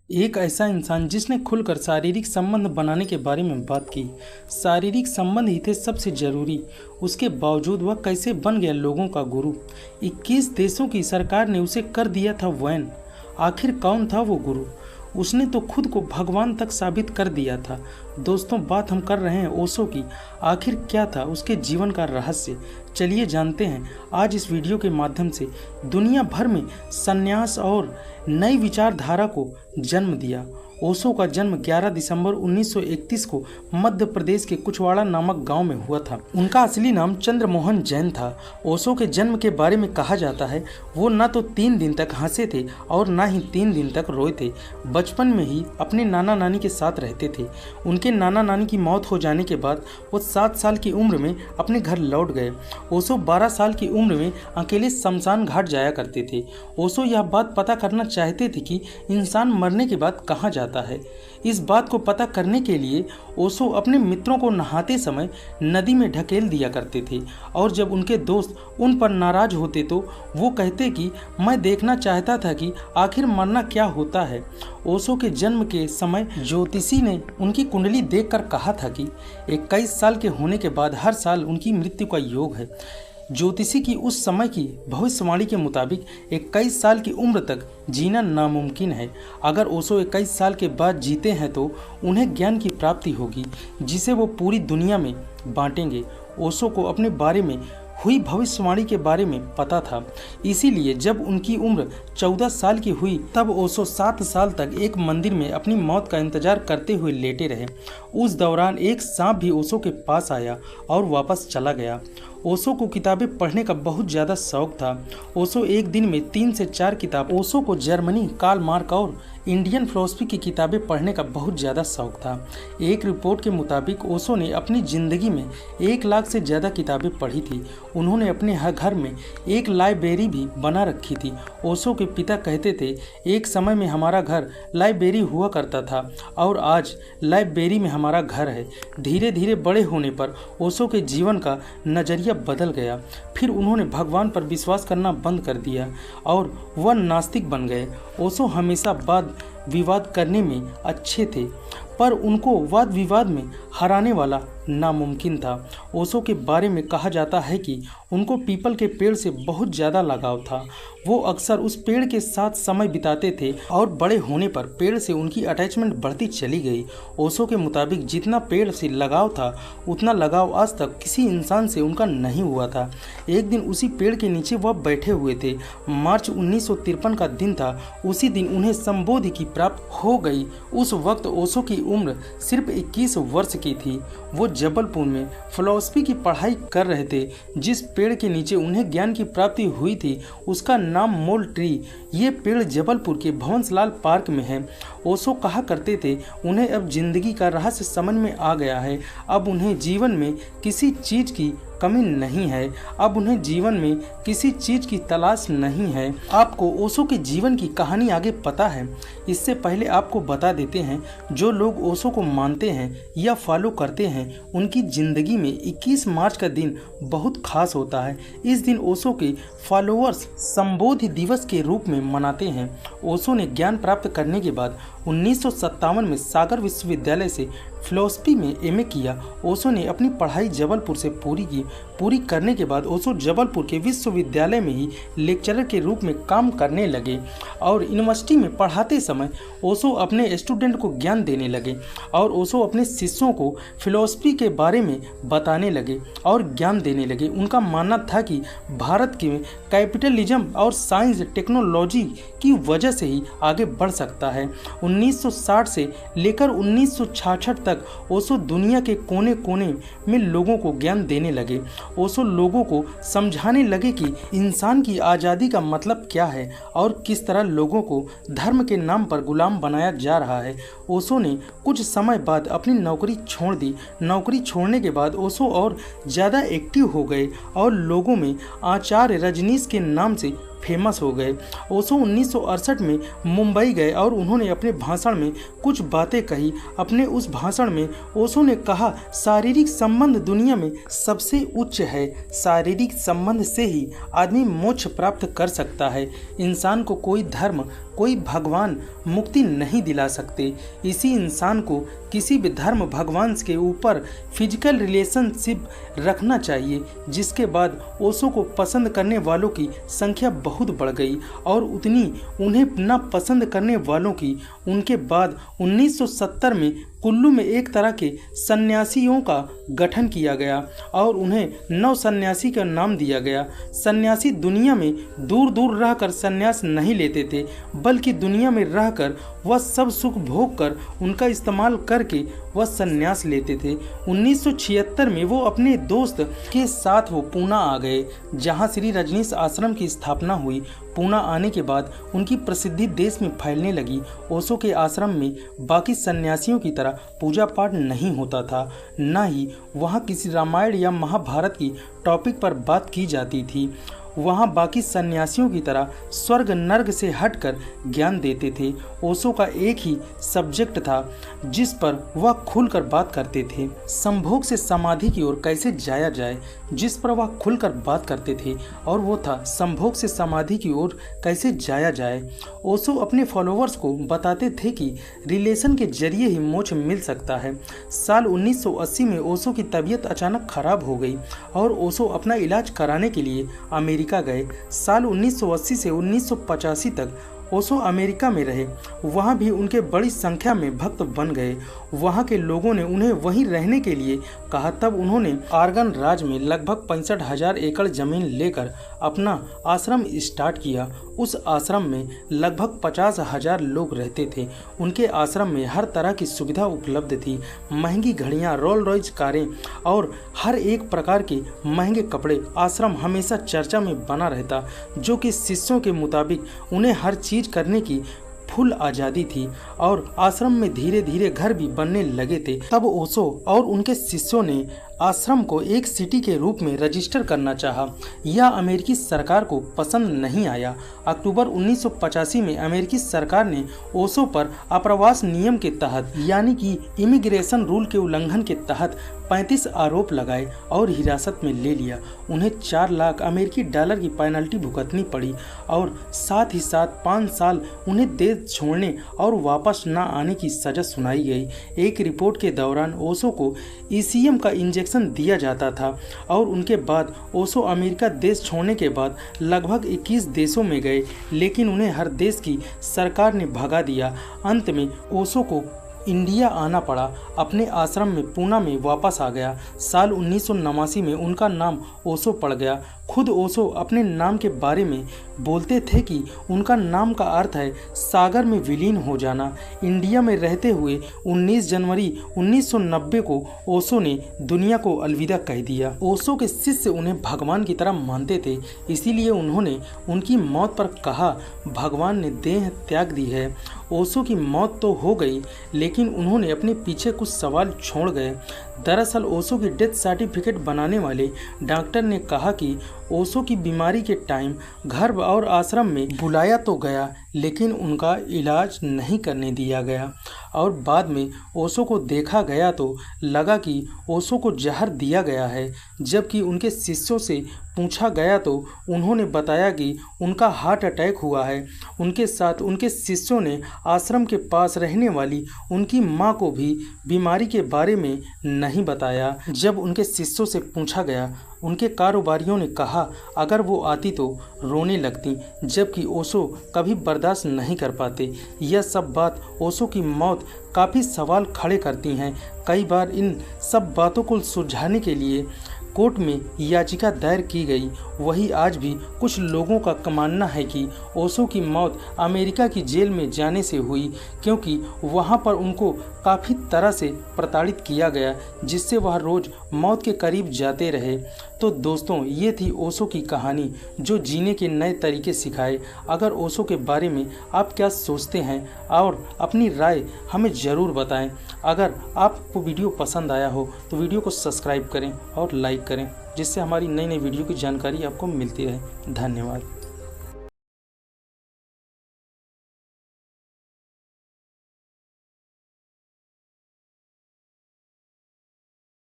एक ऐसा इंसान जिसने खुलकर शारीरिक संबंध बनाने के बारे में बात की। शारीरिक संबंध ही थे सबसे जरूरी, उसके बावजूद वह कैसे बन गया लोगों का गुरु। 21 देशों की सरकार ने उसे कर दिया था वैन। आखिर कौन था वो गुरु? उसने तो खुद को भगवान तक साबित कर दिया था। दोस्तों, बात हम कर रहे हैं ओशो की। आखिर क्या था उसके जीवन का रहस्य? चलिए जानते हैं आज इस वीडियो के माध्यम से। दुनिया भर में संन्यास और नई विचारधारा को जन्म दिया। ओशो का जन्म 11 दिसंबर 1931 को मध्य प्रदेश के कुछवाड़ा नामक गांव में हुआ था। उनका असली नाम चंद्रमोहन जैन था। ओशो के जन्म के बारे में कहा जाता है वो न तो 3 दिन तक हंसे थे और न ही 3 दिन तक रोए थे। बचपन में ही अपने नाना नानी के साथ रहते थे। उनके नाना नानी की मौत हो जाने के बाद वो 7 साल की उम्र में अपने घर लौट गए। ओशो 12 साल की उम्र में अकेले शमशान घाट जाया करते थे। ओशो यह बात पता करना चाहते थे कि इंसान मरने के बाद कहाँ जाता है। इस बात को पता करने के लिए ओशो अपने मित्रों को नहाते समय नदी में ढकेल दिया करते थे और जब उनके दोस्त उन पर नाराज होते तो वो कहते कि मैं देखना चाहता था कि आखिर मरना क्या होता है। ओशो के जन्म के समय ज्योतिषी ने उनकी कुंडली देखकर कहा था कि 21 साल के होने के बाद हर साल उनकी मृत्यु का योग है। ज्योतिषी की उस समय की भविष्यवाणी के मुताबिक 21 साल की उम्र तक जीना नामुमकिन है। अगर ओशो 21 साल के बाद जीते हैं तो उन्हें ज्ञान की प्राप्ति होगी जिसे वो पूरी दुनिया में बांटेंगे। ओशो को अपने बारे में हुई भविष्यवाणी के बारे में पता था, इसीलिए जब उनकी उम्र 14 साल की हुई तब ओशो 7 साल तक एक मंदिर में अपनी मौत का इंतजार करते हुए लेटे रहे। उस दौरान एक सांप भी ओशो के पास आया और वापस चला गया। ओशो को किताबें पढ़ने का बहुत ज़्यादा शौक था। ओशो एक दिन में 3 से 4 किताब। ओशो को जर्मनी, कार्ल मार्क्स और इंडियन फिलॉसफी की किताबें पढ़ने का बहुत ज़्यादा शौक था। एक रिपोर्ट के मुताबिक ओशो ने अपनी ज़िंदगी में 1 लाख से ज़्यादा किताबें पढ़ी थी। उन्होंने अपने हर घर में एक लाइब्रेरी भी बना रखी थी। ओशो के पिता कहते थे, एक समय में हमारा घर लाइब्रेरी हुआ करता था और आज लाइब्रेरी में हमारा घर है। धीरे धीरे बड़े होने पर ओशो के जीवन का नज़रिया बदल गया। फिर उन्होंने भगवान पर विश्वास करना बंद कर दिया और वह नास्तिक बन गए। ओशो हमेशा वाद विवाद करने में अच्छे थे पर उनको वाद विवाद में हराने वाला नामुमकिन था। ओशो के बारे में कहा जाता है कि उनको पीपल के पेड़ से बहुत ज़्यादा लगाव था। वो अक्सर उस पेड़ के साथ समय बिताते थे और बड़े होने पर पेड़ से उनकी अटैचमेंट बढ़ती चली गई। ओशो के मुताबिक जितना पेड़ से लगाव था उतना लगाव आज तक किसी इंसान से उनका नहीं हुआ था। एक दिन उसी पेड़ के नीचे वह बैठे हुए थे। मार्च 1953 का दिन था। उसी दिन उन्हें संबोधि की प्राप्त हो गई। उस वक्त ओशो की उम्र सिर्फ 21 वर्ष की थी। वो जबलपुर में फिलॉसफी की पढ़ाई कर रहे थे। जिस पेड़ के नीचे उन्हें ज्ञान की प्राप्ति हुई थी उसका नाम मोल ट्री। ये पेड़ जबलपुर के भंवसलाल पार्क में है। ओशो कहा करते थे, उन्हें अब जिंदगी का रहस्य समझ में आ गया है। अब उन्हें जीवन में किसी चीज़ की कमी नहीं है। अब उन्हें जीवन में किसी चीज़ की तलाश नहीं है। आपको ओशो के जीवन की कहानी आगे पता है? इससे पहले आपको बता देते हैं, जो लोग ओशो को मानते हैं या फॉलो करते हैं उनकी ज़िंदगी में 21 मार्च का दिन बहुत खास होता है। इस दिन ओशो के फॉलोअर्स संबोधि दिवस के रूप में मनाते हैं। ओशो ने ज्ञान प्राप्त करने के बाद 1957 में सागर विश्वविद्यालय से फिलॉसफी में एमए किया। ओशो ने अपनी पढ़ाई जबलपुर से पूरी की। पूरी करने के बाद ओशो जबलपुर के विश्वविद्यालय में ही लेक्चरर के रूप में काम करने लगे और यूनिवर्सिटी में पढ़ाते समय ओशो अपने स्टूडेंट को ज्ञान देने लगे और ओशो अपने शिष्यों को फिलॉसफी के बारे में बताने लगे और ज्ञान देने लगे। उनका मानना था कि भारत के कैपिटलिज्म और साइंस टेक्नोलॉजी की वजह से ही आगे बढ़ सकता है। 1960 से लेकर 1966 तक ओशो दुनिया के कोने कोने में लोगों को ज्ञान देने लगे। ओशो लोगों को समझाने लगे कि इंसान की आज़ादी का मतलब क्या है और किस तरह लोगों को धर्म के नाम पर गुलाम बनाया जा रहा है। ओशो ने कुछ समय बाद अपनी नौकरी छोड़ दी। नौकरी छोड़ने के बाद ओशो और ज़्यादा एक्टिव हो गए और लोगों में आचार्य रजनीश के नाम से फेमस हो गए। ओशो 1968 में मुंबई गए और उन्होंने अपने भाषण में कुछ बातें कही। अपने उस भाषण में ओशो ने कहा, शारीरिक संबंध दुनिया में सबसे उच्च है। शारीरिक संबंध से ही आदमी मोक्ष प्राप्त कर सकता है। इंसान को कोई धर्म, कोई भगवान मुक्ति नहीं दिला सकते। इसी इंसान को किसी भी धर्म भगवान के ऊपर फिजिकल रिलेशनशिप रखना चाहिए। जिसके बाद ओशो को पसंद करने वालों की संख्या बहुत बढ़ गई और उतनी उन्हें न पसंद करने वालों की। उनके बाद 1970 में कुल्लू में एक तरह के सन्यासियों का गठन किया गया और उन्हें नव सन्यासी का नाम दिया गया। सन्यासी दुनिया में दूर दूर रहकर सन्यास नहीं लेते थे, बल्कि दुनिया में रहकर वह सब सुख भोग कर उनका इस्तेमाल करके वह सन्यास लेते थे। 1976 में वो अपने दोस्त के साथ वो पूना आ गए, जहाँ श्री रजनीश आश्रम की स्थापना हुई। पूना आने के बाद उनकी प्रसिद्धि देश में फैलने लगी। ओशो के आश्रम में बाकी सन्यासियों की तरह पूजा पाठ नहीं होता था, न ही वहाँ किसी रामायण या महाभारत की टॉपिक पर बात की जाती थी। वहाँ बाकी सन्यासियों की तरह स्वर्ग नर्क से हटकर ज्ञान देते थे। ओशो का एक ही सब्जेक्ट था जिस पर वह खुलकर बात करते थे। संभोग से समाधि की ओर कैसे जाया जाए, जिस पर वह खुलकर बात करते थे, और वो था संभोग से समाधि की ओर कैसे जाया जाए। ओशो अपने फॉलोअर्स को बताते थे कि रिलेशन के जरिए ही मोक्ष मिल सकता है। साल 1980 में ओशो की तबीयत अचानक खराब हो गई और ओशो अपना इलाज कराने के लिए अमेरिका गए। साल 1980 से 1985 तक ओशो अमेरिका में रहे। वहाँ भी उनके बड़ी संख्या में भक्त बन गए। वहाँ के लोगों ने उन्हें वहीं रहने के लिए कहा। तब उन्होंने ऑरेगन राज्य में लगभग 65,000 एकड़ जमीन लेकर अपना आश्रम स्टार्ट किया। उस आश्रम में लगभग 50,000 लोग रहते थे। उनके आश्रम में हर तरह की सुविधा उपलब्ध थी। महंगी घड़ियाँ, रोल्स रॉयस कारें और हर एक प्रकार के महंगे कपड़े। आश्रम हमेशा चर्चा में बना रहता, जो कि शिष्यों के मुताबिक उन्हें हर चीज़ करने की फुल आज़ादी थी और आश्रम में धीरे धीरे घर भी बनने लगे थे। तब ओशो और उनके शिष्यों ने आश्रम को एक सिटी के रूप में रजिस्टर करना चाहा। यह अमेरिकी सरकार को पसंद नहीं आया। अक्टूबर 1985 में अमेरिकी सरकार ने ओशो पर आप्रवास नियम के तहत यानी कि इमिग्रेशन रूल के उल्लंघन के तहत 35 आरोप लगाए और हिरासत में ले लिया। उन्हें 4 लाख अमेरिकी डॉलर की पेनल्टी भुगतनी पड़ी और साथ ही साथ 5 साल उन्हें देश छोड़ने और वापस न आने की सजा सुनाई गई। एक रिपोर्ट के दौरान ओशो को ईसीएम का इंजेक्शन दिया जाता था और उनके बाद ओशो अमेरिका देश छोड़ने के बाद लगभग 21 देशों में गए, लेकिन उन्हें हर देश की सरकार ने भगा दिया। अंत में ओशो को इंडिया आना पड़ा। अपने आश्रम में पूना में वापस आ गया। साल 1989 में उनका नाम ओशो पड़ गया। खुद ओशो अपने नाम के बारे में बोलते थे कि उनका नाम का अर्थ है सागर में विलीन हो जाना। इंडिया में रहते हुए 19 जनवरी 1990 को ओशो ने दुनिया को अलविदा कह दिया। ओशो के शिष्य उन्हें भगवान की तरह मानते थे, इसीलिए उन्होंने उनकी मौत पर कहा, भगवान ने देह त्याग दी है। ओशो की मौत तो हो गई, लेकिन उन्होंने अपने पीछे कुछ सवाल छोड़ गए। दरअसल ओशो की डेथ सर्टिफिकेट बनाने वाले डॉक्टर ने कहा कि ओशो की बीमारी के टाइम घर और आश्रम में बुलाया तो गया, लेकिन उनका इलाज नहीं करने दिया गया और बाद में ओशो को देखा गया तो लगा कि ओशो को जहर दिया गया है। जबकि उनके शिष्यों से पूछा गया तो उन्होंने बताया कि उनका हार्ट अटैक हुआ है। उनके साथ उनके शिष्यों ने आश्रम के पास रहने वाली उनकी मां को भी बीमारी के बारे में नहीं बताया। जब उनके शिष्यों से पूछा गया, उनके कारोबारियों ने कहा अगर वो आती तो रोने लगती, जबकि ओशो कभी बर्दाश्त नहीं कर पाते। यह सब बात ओशो की मौत काफ़ी सवाल खड़े करती हैं। कई बार इन सब बातों को सुलझाने के लिए कोर्ट में याचिका दायर की गई। वही आज भी कुछ लोगों का मानना है कि ओशो की मौत अमेरिका की जेल में जाने से हुई, क्योंकि वहां पर उनको काफ़ी तरह से प्रताड़ित किया गया, जिससे वह रोज़ मौत के करीब जाते रहे। तो दोस्तों, ये थी ओशो की कहानी जो जीने के नए तरीके सिखाए। अगर ओशो के बारे में आप क्या सोचते हैं और अपनी राय हमें ज़रूर बताएं। अगर आपको वीडियो पसंद आया हो तो वीडियो को सब्सक्राइब करें और लाइक करें, जिससे हमारी नई नई वीडियो की जानकारी आपको मिलती रहे। धन्यवाद।